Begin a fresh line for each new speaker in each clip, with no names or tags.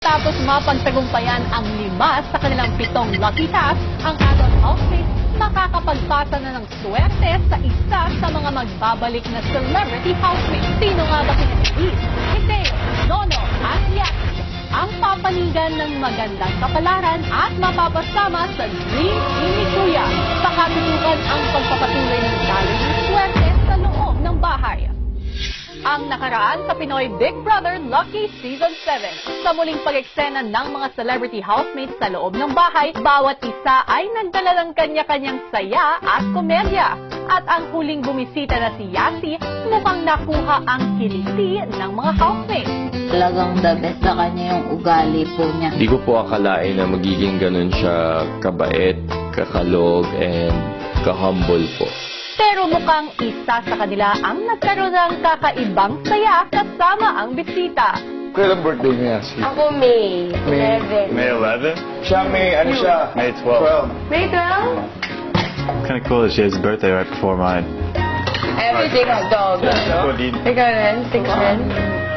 Tapos mapagtagumpayan ang 5 sa kanilang 7 lucky tasks, ang adult housemates makakapagpasa na ng swerte sa isa sa mga magbabalik na celebrity housemates. Sino nga ba sila ni Mateo, Nono at Yaki? Ang papanigan ng magandang kapalaran at mapapasama sa Dream Team ni Kuya. Pakatutukan ang pagpapatuloy ng talo ng swerte sa loob ng bahay. Ang nakaraan sa Pinoy Big Brother Lucky Season 7. Sa muling pag-eksena ng mga celebrity housemates sa loob ng bahay, bawat isa ay nagdala ng kanya-kanyang saya at komedya. At ang huling bumisita na si Yasi, mukhang nakuha ang kiliti ng mga housemates.
Talagang the best sa kanya yung ugali po niya.
Hindi ko po akalain na magiging ganun siya kabait, kakalog, and ka-humble po.
Pero mukhang isa sa kanila ang nagkaroon ng kakaibang saya kasama ang bisita.
Kailan birthday niya?
Ako May 11.
May 11?
Siya May, ano siya?
May 12.
May 12?
Kind of cool that she has his birthday right before mine.
Everything is dog.
What do you...
Ikaw rin, 6 rin.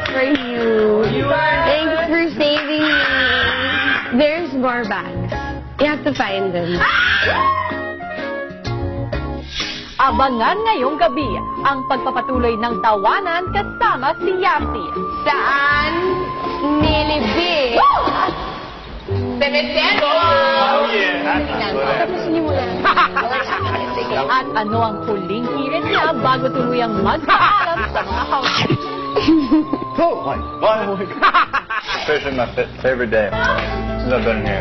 For you. Thanks for saving me. There's more bags. You have to find them.
Abangan ngayong gabi ang pagpapatuloy ng tawanan kasama si Yasi.
Saan? Nilibig. Cemetery!
Oh, yeah.
Tapos simulan.
At ano ang huling hirit niya bago tuluyang magpaalam sa mga housemates.
Oh, my God. Especially my favorite day. Since I've been here.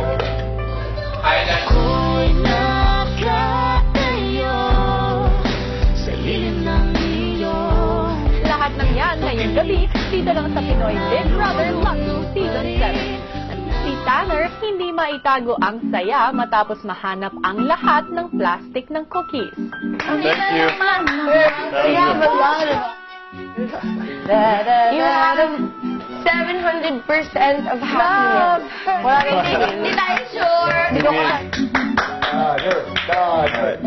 Lahat ng yan ngayong gabi dito lang sa Pinoy Big Brother Lucky Season 7. Si Tanner hindi maitago ang saya matapos mahanap ang lahat ng plastic ng cookies.
Thank you.
We have a lot of... You have 700% of happiness. Wala rin hindi tayo sure.
Alright.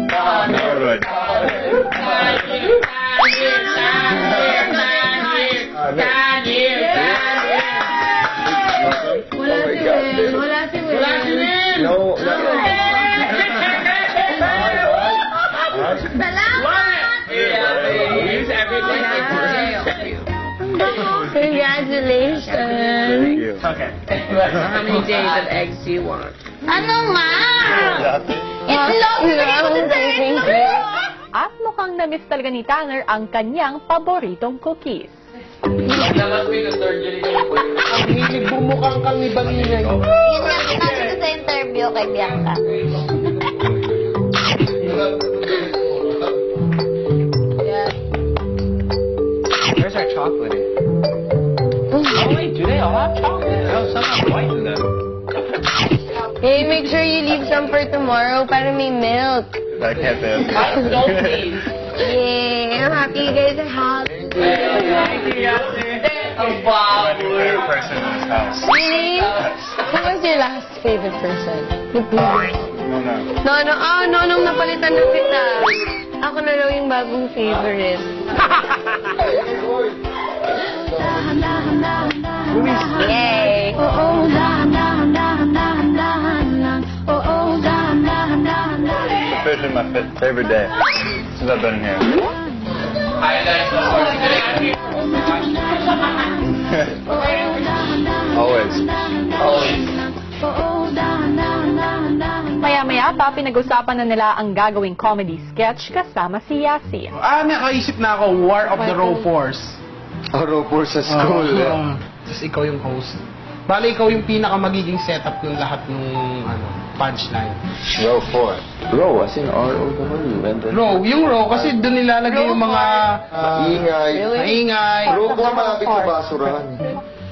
Wala si Will.
No.
Congratulations.
Okay.
How many days of eggs do you want?
Ano nga? Itlog!
At mukhang na-miss talaga ni Tanner ang kanyang paboritong cookies.
Bumukang kang ibanginay.
Yun nga, sinabi ko sa interview kay Bianca.
Where's our chocolate? Oh, wait, do they all have chocolate? No, some have white in them.
Hey, make sure you leave some for tomorrow para may milk.
I can't say it.
Yay! I'm happy you guys are happy.
My favorite person in this house.
Really? Who was your last favorite person? The previous?
No.
Nono. Ah, Nonong napalitan na kita. Ako na raw yung bagong favorite. Yay!
Especially my favorite day. Since I've been here. Always.
Maya-maya pa, pinag-usapan na nila ang gagawing comedy sketch kasama si Yasi.
Nakaisip na ako, War of the Ropers.
Ropor sa school.
Tapos ikaw yung host. Bali, ikaw yung pinaka magiging setup ng lahat ng punchline.
Row 4. Row, as in R-O-W.
Row, yung row, kasi doon nilalagay yung mga
Ingay.
maingay.
Row 4 malapit sa basurahan.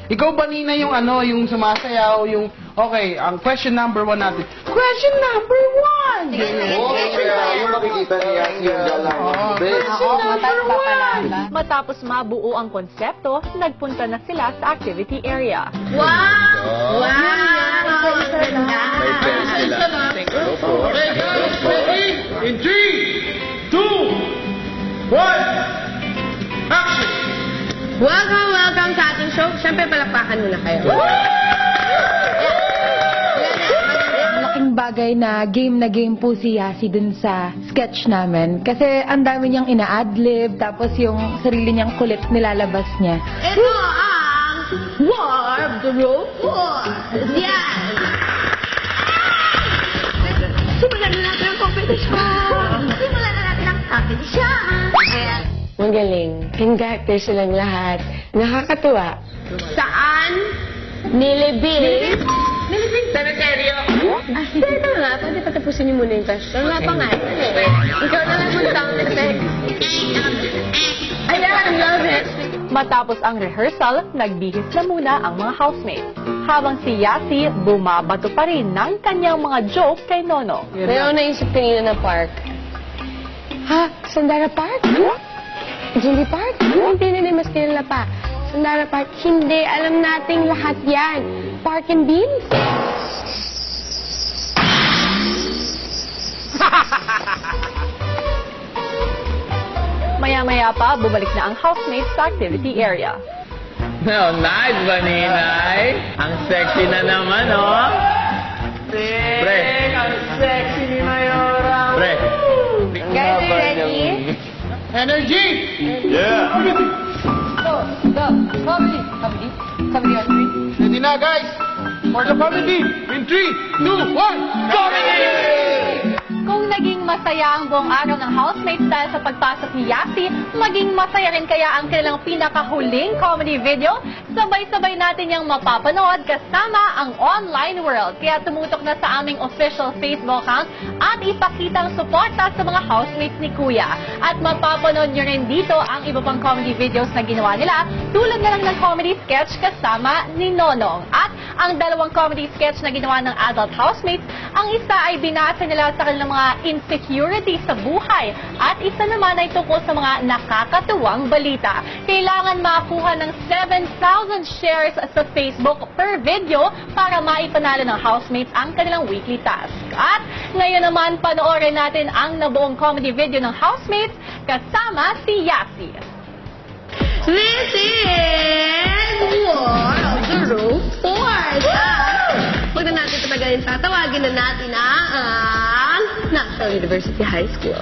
Ikaw ba, Nina, yung yung sumasayaw, yung... Okay, ang question number 1 natin. Question number 1!
Kaya yung makikita niya yung galang.
Matapos mabuo ang konsepto, nagpunta na sila sa activity area.
Wow! Wow!
May friends sila.
In 3, 2, 1, action!
Welcome sa ating show. Siyempre, palakpakan muna kayo.
bagay na game po si Yasi dun sa sketch namin. Kasi ang dami niyang ina-adlib, tapos yung sarili niyang kulit nilalabas niya.
Ito ang War of the Rope Wars. Yan! Simulan na natin ang competition! Simulan na natin ang competition!
Magaling. In character silang lahat. Nakakatuwa.
Saan?
Nilibig. Cemetery. Teka nga, pwede patapusin niyo muna yung question. Wala pa nga. Ikaw na lang mag-sound effect. Ayan, love it.
Matapos ang rehearsal, nagbihis na muna ang mga housemates. Habang si Yasi, bumabato pa rin ng kanyang mga joke kay Nono.
May ako naisip kanina na park. Ha? Sandara Park? Julie Park? Hindi nila mas kilala pa. Sandara Park? Hindi. Alam nating lahat yan. Park and Beans?
Maya-maya pa, bumalik na ang housemates sa activity area.
No, nice, Baninay. Ang sexy na naman, oh. Pre. Ang sexy ni Mayora. Pre.
Guys, are you ready?
Energy!
Yeah.
Comedy on three.
Ready na, guys? For the comedy! In 3, 2, 1, comedy!
Kung naging masaya ang buong araw ng housemates dahil sa pagpasok ni Yasi, maging masaya rin kaya ang kanilang pinakahuling comedy video? Sabay-sabay natin yung mapapanood kasama ang online world. Kaya tumutok na sa aming official Facebook account at ipakita ang suporta sa mga housemates ni Kuya. At mapapanood nyo rin dito ang iba pang comedy videos na ginawa nila, tulad na lang ng comedy sketch kasama ni Nonong. At ang dalawang comedy sketch na ginawa ng adult housemates, ang isa ay binasa nila sa kanilang mga insecurity sa buhay at isa naman ay tungkol sa mga nakakatuwang balita. Kailangan makakuha ng 7,000 shares sa Facebook per video para maipanalo ng housemates ang kanilang weekly task. At ngayon naman, panoorin natin ang nabuong comedy video ng housemates kasama si Yasi.
This is War of the Rope Wars! Huwag na natin patagalin pa. Tawagin na natin ang National University High School.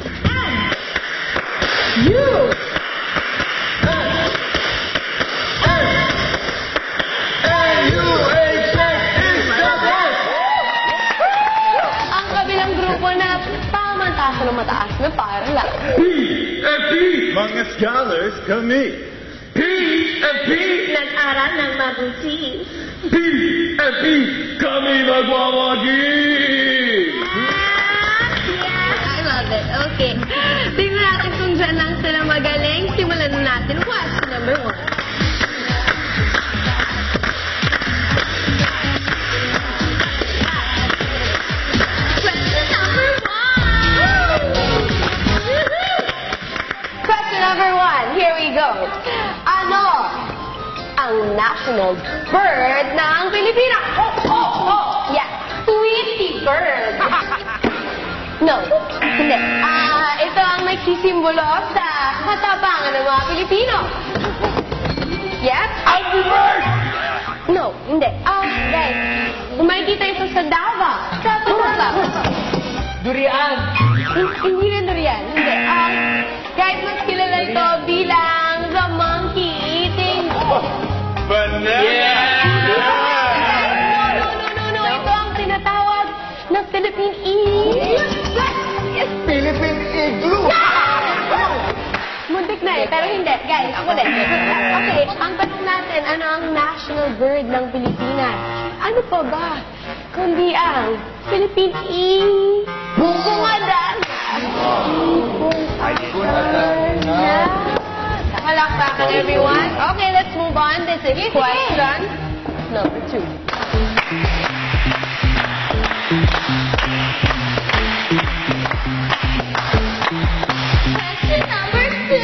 Ang kabilang grupo na pamantasan ng mataas na paralan.
Mga scholars kami.
Nag-aral ng mabuti.
Kami magwawagi!
I love it. Okay. Tingnan natin kung dyan lang sila magaling. Simulan na natin. Question number 1.
Question number 1. Here we go. Ano ang national bird ng Pilipinas? Yeah. Tweety bird. No. Hindi. Ito ang nagsisimbolo sa katapangan ng mga Pilipino. Yes?
Angry Bird!
No. Hindi. Guys. Kung makikita ito sa Davao. Sa Turusa.
Durian!
Hindi rin durian. Hindi. Guys, mas kilala ito bilang the monkey eating.
Banana!
No. Ito ang tinatawag na Philippine Eagle. Yes.
Philippine Igloo!
Muntik na pero hindi. Guys, ulit. Okay, ang tanong natin, ano ang national bird ng Pilipinas? Ano pa ba? Kundi ang Philippine Bungadan. Palakpakan, everyone. Okay, let's move on. This is question number 2. Question number 2.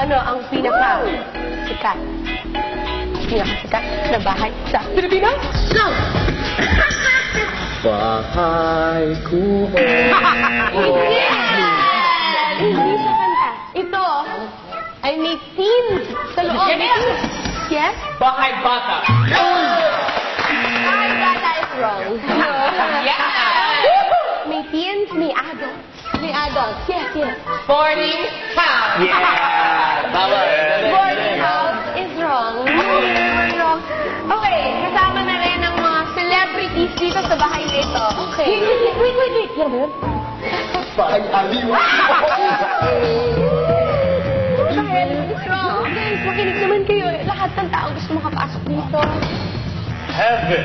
Ano ang pinaka-sikat na bahay sa Pilipinas? Go!
Bahay ko.
Hindi! Hindi siya kanta. Ito ay may theme sa loob. Yes?
Bahay Bata!
wrong. May teens, may adults. May adults. Yes, yes.
Boarding house. Yeah.
Boarding house is wrong. Wrong. Okay, kasama na rin ang mga celebrities dito sa bahay na ito. Okay. Wait. Yan ba yun?
Parang aliwa.
Dahil, wrong. Guys, makinig naman kayo. Lahat ng tao gusto makapasok dito.
Heaven.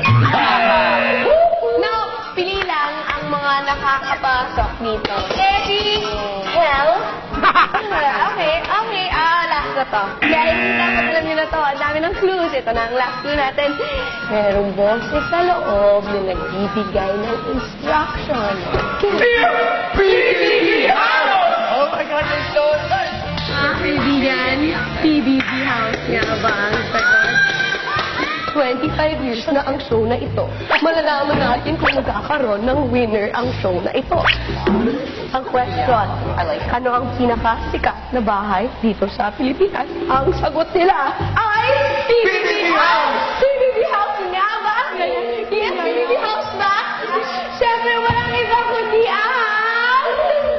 No, pili lang ang mga nakakapasok dito. Ready? Well, okay. Last na to. Dahil dapat alam nyo na to, ang dami ng clues. Ito na ang last clue natin. Merong boses sa loob na nagbibigay ng instruction.
Oh my God, you're so nice.
Mga kaibigan, PBB House nga ba ang sagot? 25 years na ang show na ito. Malalaman natin kung magkakaroon ng winner ang show na ito. Ang question, ano ang pinakasikat na bahay dito sa Pilipinas? Ang sagot nila ay PBB House! PBB House nga ba? Yes, PBB House ba? Siyempre, walang iba kundi ang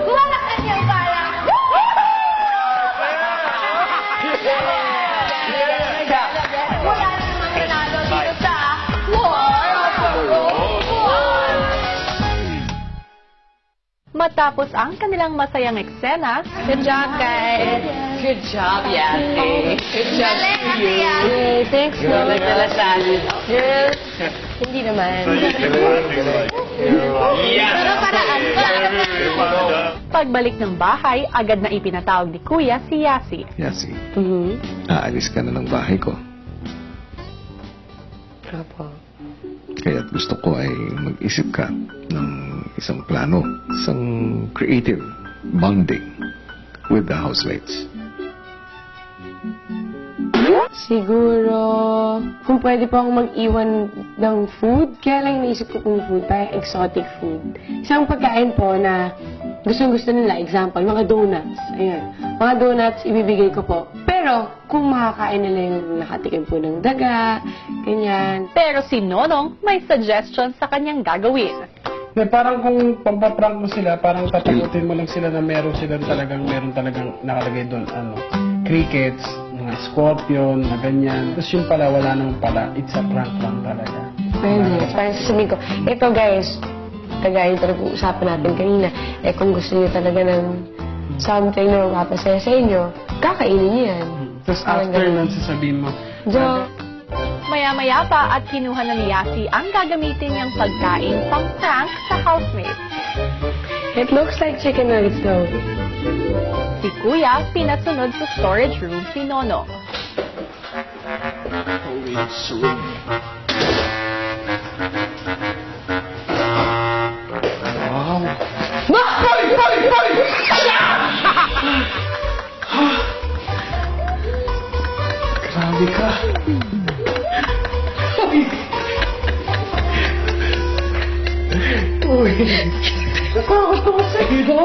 Malacanang Pala! Wala namang nanalo dito sa War of the Road.
Matapos ang kanilang masayang eksena, good job guys!
Good job, Yate. Good job to you.
Yay, thanks,
You're
Mama.
like the
Girls, hindi naman. Pero paraan.
Pagbalik ng bahay, agad na ipinatawag ni Kuya si Yasi.
Yasi,
Mhm.
aalis ka na ng bahay ko.
Apo.
Kaya't gusto ko ay mag-isip ka ng isang plano, isang creative bonding with the housemates.
Siguro, kung pwede po akong mag-iwan ng food, kaya lang naisip ko kung food, parang exotic food. Isang pagkain po na gustong-gusto nila, example, mga donuts. Ayun. Mga donuts, ibibigay ko po. Pero, kung makakain nila yung nakatikim po ng daga, ganyan.
Pero si Nonong may suggestion sa kanyang gagawin.
Parang kung pampaprank mo sila, parang tatakutin mo lang sila na meron talagang nakalagay doon, crickets, mga scorpion, na ganyan. Tapos yun pala, wala naman pala. It's a prank lang talaga.
Pwede. Parang sasabihin ko, ito guys, kagaya yung pinag-uusapan natin kanina, kung gusto niyo talaga ng something na magpapasaya sa inyo, kakainin niyo yan.
Tapos after nun, sasabihin mo,
Jo,
Maya-maya pa at kinuha na ni Yasi ang gagamitin niyang pagkain pang prank sa housemates.
it looks like chicken nuggets though.
Si Kuya pinasunod sa storage room si Nonong.
grabe ka. Uy, natakot ako sa iyo.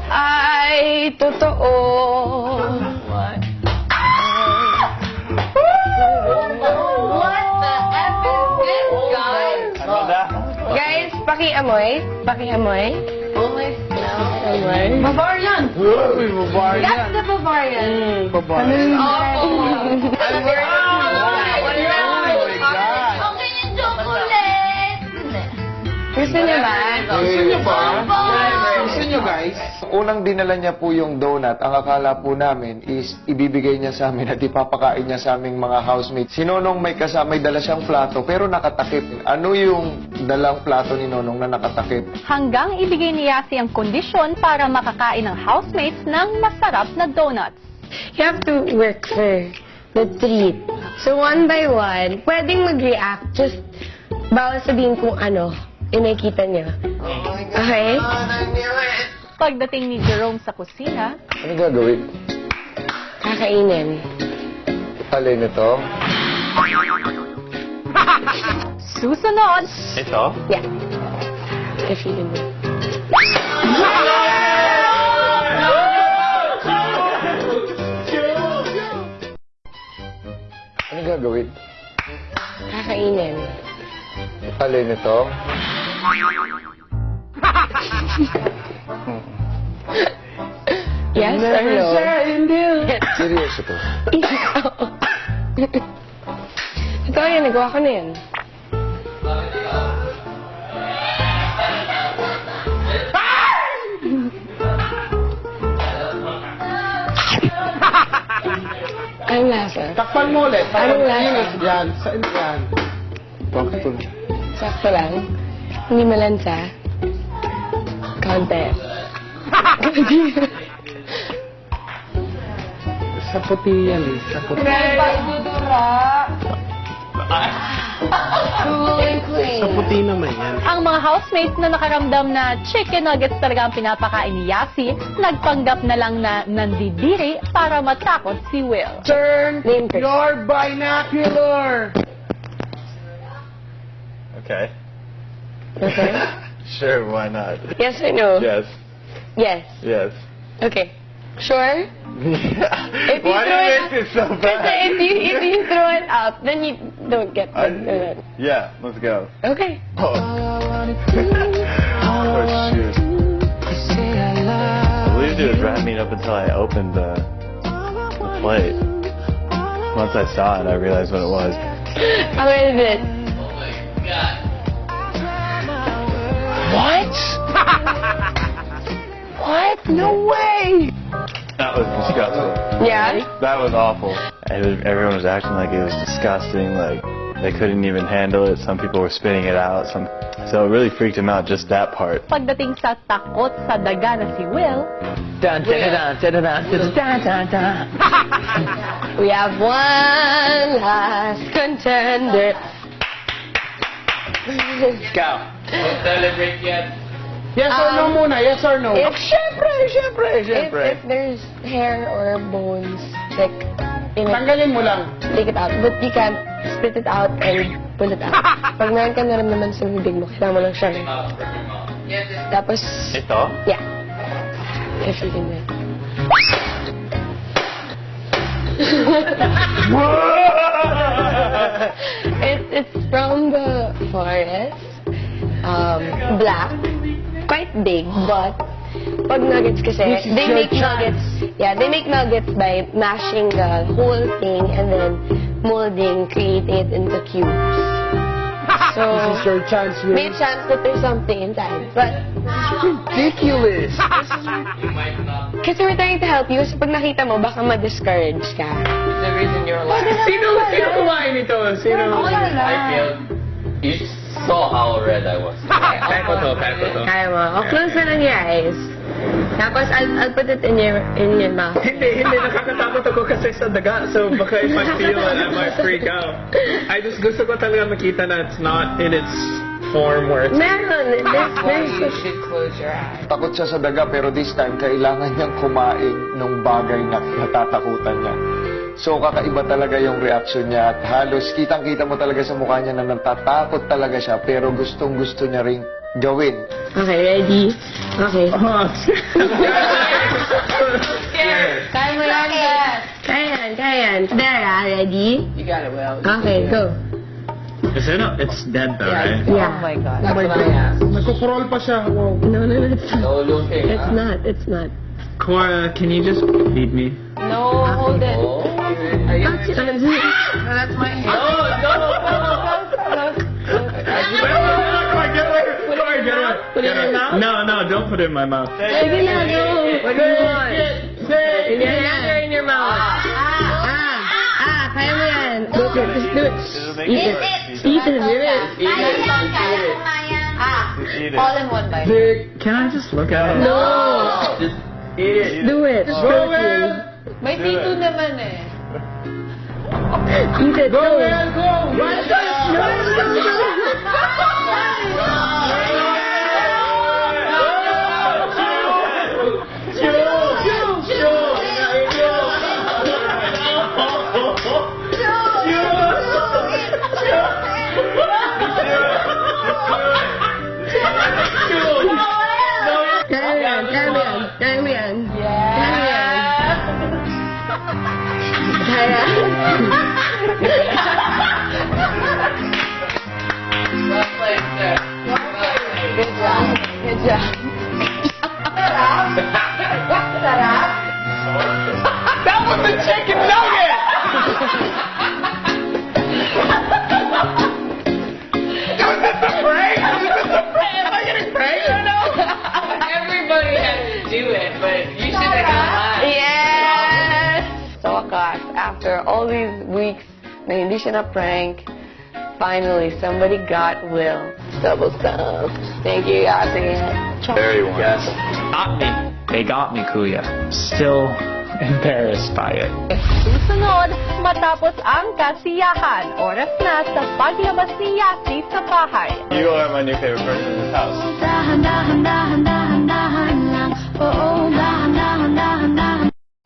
Ay, totoo.
What the F is this, guys?
Ano na?
Guys, pakiamoy. Pakiamoy. Amoy.
Bavarian!
Uy, babae yan.
That's the Bavarian.
Babae.
Okay yung chocolate!
Gusto niyo ba?
Gusto nyo guys?
Unang dinala niya po yung donut, ang akala po namin is ibibigay niya sa amin at ipapakain niya sa aming mga housemates. Si Nonong may dala siyang plato pero nakatakip. Ano yung dalang plato ni Nonong na nakatakip?
Hanggang ibigay ni Yasi ang kondisyon para makakain ng housemates ng masarap na donuts.
You have to work for the treat. So, one by one, pwedeng mag-react. Just, bawal sabihin kung ano, nakikita niya. Okay?
Pagdating ni Jerome sa kusina,
Ano gagawin?
Kakainin.
Alin ito?
susunod,
Ito?
Yeah. If you can.
Ano gagawin?
Kakainin.
Alin ito?
Yes or no?
Seryoso to.
Ito yan, nagawa ko na yan. Anong lasa?
Takpan mo ulit.
Anong lasa?
Yan. Saan yan? Bakit?
Sakto lang. Hindi malansa. Konti.
Sa puti yan eh. Sa puti. Sa puti naman yan.
Ang mga housemates na nakaramdam na chicken nuggets talaga ang pinapakain ni Yasi, nagpanggap na lang na nandidiri para matakot si Will.
Turn
Name first.
your binocular.
Okay.
Okay?
Sure, why not?
Yes or no?
Yes.
Yes.
Yes.
Okay. Sure?
Why do you
throw
make it so
Kasi
bad?
if you throw it up, then you don't get it.
Yeah, let's go.
Okay.
Oh, oh shoot. All you do is wrap me up until I opened the plate. Once I saw it, I realized what it was.
How is it?
What?
What? No way!
That was disgusting.
Yeah?
That was awful. Everyone was acting like it was disgusting, like they couldn't even handle it. Some people were spitting it out. So it really freaked him out, just that part.
Pagdating sa takot sa daga na si Will,
We have one last contender.
Go. Don't celebrate yet.
Yes or no muna? Yes or no?
If there's hair or bones, like, in it,
Tanggalin mo lang.
take it out. But you can't spit it out and pull it out. Pag meron ka naramdaman sa bibig mo, kailangan mo lang siya. Tapos,
Ito?
yeah. If you can do it. It's from the forest. Black. Quite big, but pag nuggets kasi, they make nuggets. Yeah, they make nuggets by mashing the whole thing and then molding, creating it into cubes. So,
This is your chance, Will.
may chance that there's something inside. But,
Ridiculous.
kasi we're trying to help you, so pag nakita mo, baka ma-discourage ka.
The reason you're alive. Sino kumain ito? Sino? I failed. You saw how red I was. Kaya ko to.
Kaya mo. Oh, close na lang your eyes. Tapos, I'll put it in your mouth.
Hindi. Nakakatakot ako kasi sa daga. So baka if I feel it, I might freak out. I just gusto ko talaga makita na it's not in its form where it's...
Meron.
You should close your eyes.
Takot siya sa daga pero this time kailangan niyang kumain ng bagay na natatakutan niya. So kakaiba talaga yung reaction niya at halos kitang-kita mo talaga sa mukha niya na natatakot talaga siya pero gustong-gusto niya ring gawin.
Okay, ready? Okay.
kaya mo yan,
Kaya yan. There, ready?
You got it, Will.
Okay, go.
It's dead though, right?
Yeah.
Oh my God.
Oh my God. Nagkukurol pa siya. Wow.
No, it's not.
No looking.
It's not.
Cora, can you just feed me?
No, hold it.
That's my hand.
Put it in your mouth? No, don't put it in my mouth.
Sige na, go. What do you want? Sige na, in your mouth. Kaya mo yan. Go, just do it. Eat it. Eat it.
All in one bite.
Can I just look at it?
No.
Just eat it.
Do it.
May tito naman eh.
Eat it. Go. Kaya mo yan. Kaya.
Sarap?
That was the chicken nugget! Was this a prank? Am I getting pranked or no?
Everybody has to do it, but you should have come.
Yes! Sa wakas, after all these weeks na hindi siya na-prank, finally, somebody got Will. Double stuff. Thank you, Ate.
Very warm.
Yes. Got me. They got me, Kuya. Still embarrassed by it.
Susunod, matapos ang kasiyahan, oras na sa paglabas ni Yasi sa bahay.
You are my new favorite person in this house.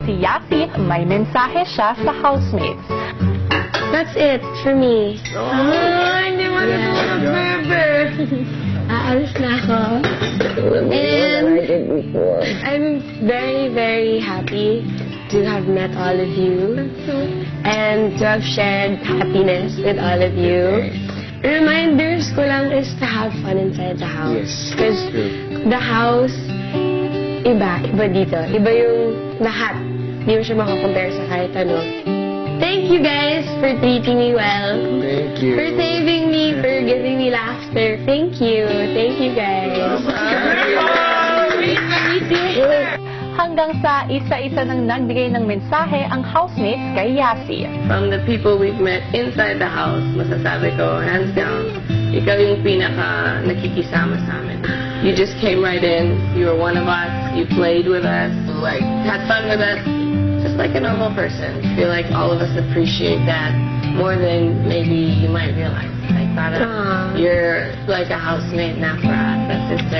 Si Yasi, may mensahe siya sa housemates.
That's it for me. Hindi mo na aalis na ako. And I'm very, very happy to have met all of you and to have shared happiness with all of you. Reminders ko lang is to have fun inside the house. Because the house, iba dito. Iba yung lahat. Hindi mo siya makakompare sa kahit ano. Thank you guys for treating me well.
Thank you.
For saving me, for giving me laughter. Thank you. Thank you guys.
Hanggang sa isa-isa nang nagbigay ng mensahe ang housemates kay Yasi.
From the people we've met inside the house, masasabi ko, hands down, ikaw yung pinaka nakikisama sa amin. You just came right in. You were one of us. You played with us. Like, had fun with us. Just like a normal person. I feel like all of us appreciate that more than maybe you might realize. Like, parang you're like a housemate na for us, a sister.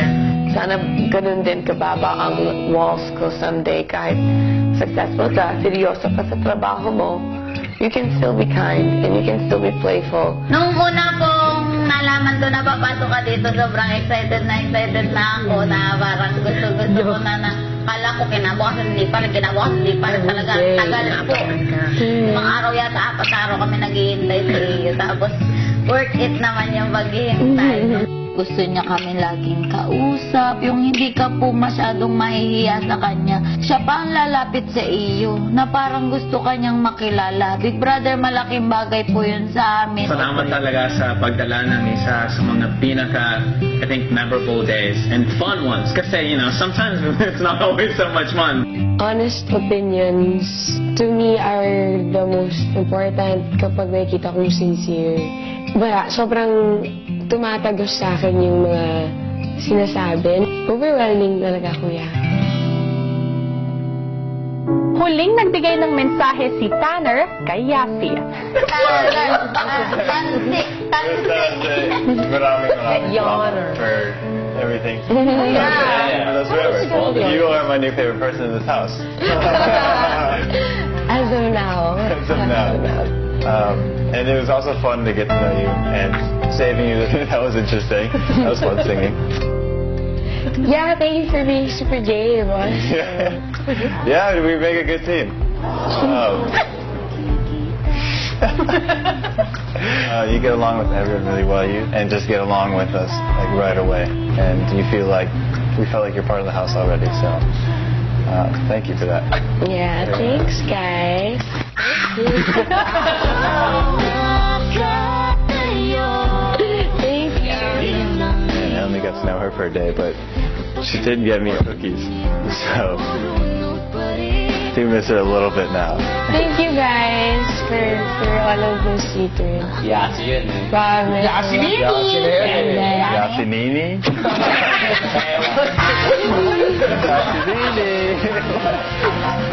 Sana ganun din kababa ang walls ko someday kahit successful ka, seryoso ka sa trabaho mo. You can still be kind and you can still be playful.
Nung una pong nalaman ko na papasok ka dito, sobrang excited na ako na parang gusto ko na kala ko kinabukasan hindi pa rin talaga tagal po. Mga araw yata, 4 araw kami naghihintay sa iyo. Tapos worth it naman yung paghihintay. Gusto niya kami laging kausap, yung hindi ka po masyadong mahihiya sa kanya. Siya pa ang lalapit sa iyo, na parang gusto kanyang makilala. Big Brother, malaking bagay po yun sa amin.
Salamat talaga sa pagdala ng isa sa mga pinaka, I think, memorable days and fun ones. Kasi, you know, sometimes it's not always so much fun.
Honest opinions to me are the most important kapag nakikita kong sincere. Wala, sobrang tumatagos sa akin yung mga sinasabi. Overwhelming talaga, kuya.
Huling nagbigay ng mensahe si Tanner kay Yasi.
Maraming for everything. That's forever. You are my new favorite person in this house.
As of now.
As of now. And it was also fun to get to know you and saving you. That was interesting. That was fun singing.
Yeah, thank you for being Super J, boss.
Yeah, we make a good team. You get along with everyone really well, and just get along with us like right away. And we felt like you're part of the house already. So thank you for that.
Yeah, thanks, guys. Thank you.
I only got to know her for a day, but she did get me cookies, so I do miss her a little bit now.
Thank you guys for all of those sweeties.
Yasi yun.
Promise.
Yasinini!
Yasinini?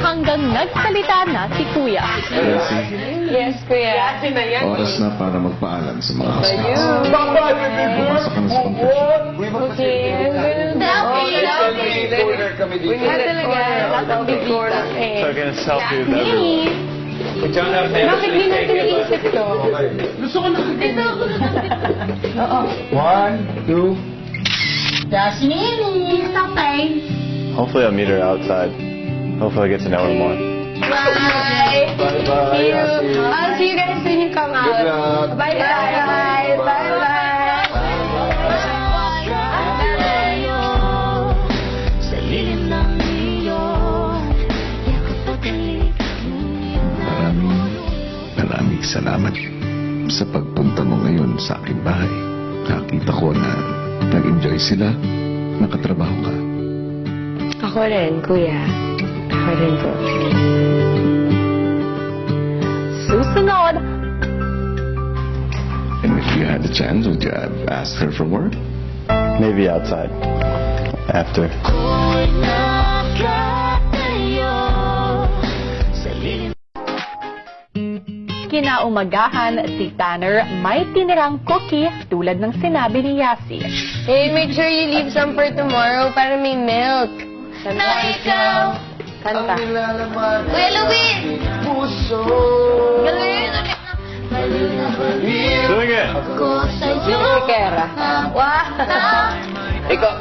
Hanggang nagsalita na si Kuya.
Yes, kuya.
Oras na para magpaalam sa mga housemates. Pumasok ka na sa computer.
Okay, I'm gonna...
Kami dito.
So I'm gonna selfie with everyone.
Bakit di natin naisip to?
Gusto ko na.
Oo.
1, 2.
Jasmine, okay.
Hopefully I'll meet her outside. Hopefully I get to know her more.
Bye.
Bye-bye.
See you. I'll see you guys when you come out.
Good luck.
Bye-bye. Bye-bye.
Ay, salamat sa pagpunta mo ngayon sa aking bahay. Nakita ko na nag-enjoy sila, nakatrabaho ka.
Ako rin, kuya. Ako rin po.
Susunod,
And if you had the chance, would you have asked her for more?
Maybe outside. After.
kinaumagahan si Tanner may tinirang cookie tulad ng sinabi ni Yasi.
Hey, make sure you leave some for tomorrow para may milk.
Na ikaw.
Kanta.
Kuya Luis!
Puso.
Galing!
Doing it.
Ko sa'yo.
Kera.
Ikaw.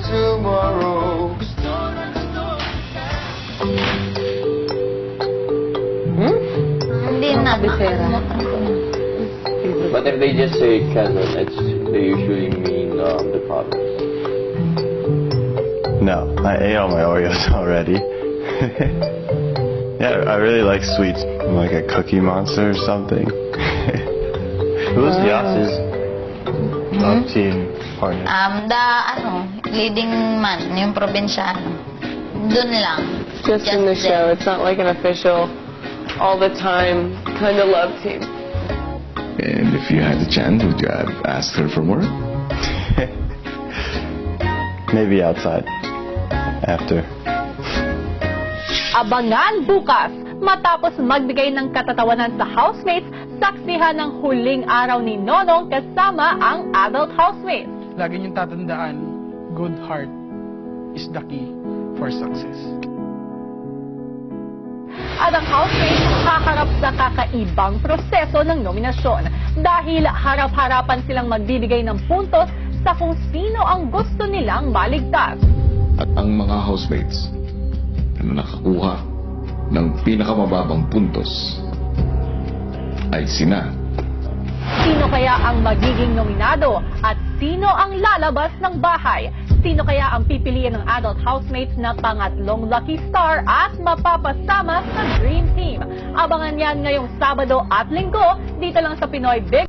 Tomorrow.
Hindi na.
But if they just say cousin, they usually mean the province.
No, I ate all my Oreos already. Yeah, I really like sweets. I'm like a cookie monster or something. Who's Yas's love team partner?
Leading man, yung probinsyano. Dun lang.
Just in the show. It's not like an official, all the time kind of love team.
And if you had the chance, would you have asked her for more?
Maybe outside. After.
Abangan bukas matapos magbigay ng katatawanan sa housemates, saksihan ng huling araw ni Nonong kasama ang adult housemates.
Lagi niyong tatandaan, good heart is the key for success.
At ang housemates haharap sa kakaibang proseso ng nominasyon dahil harap-harapan silang magbibigay ng puntos sa kung sino ang gusto nilang maligtas.
At ang mga housemates na nakakuha ng pinakamababang puntos ay sina.
Sino kaya ang magiging nominado at sino ang lalabas ng bahay? Sino kaya ang pipiliin ng adult housemates na pangatlong lucky star at mapapasama sa Dream Team? Abangan yan ngayong Sabado at Linggo dito lang sa Pinoy Big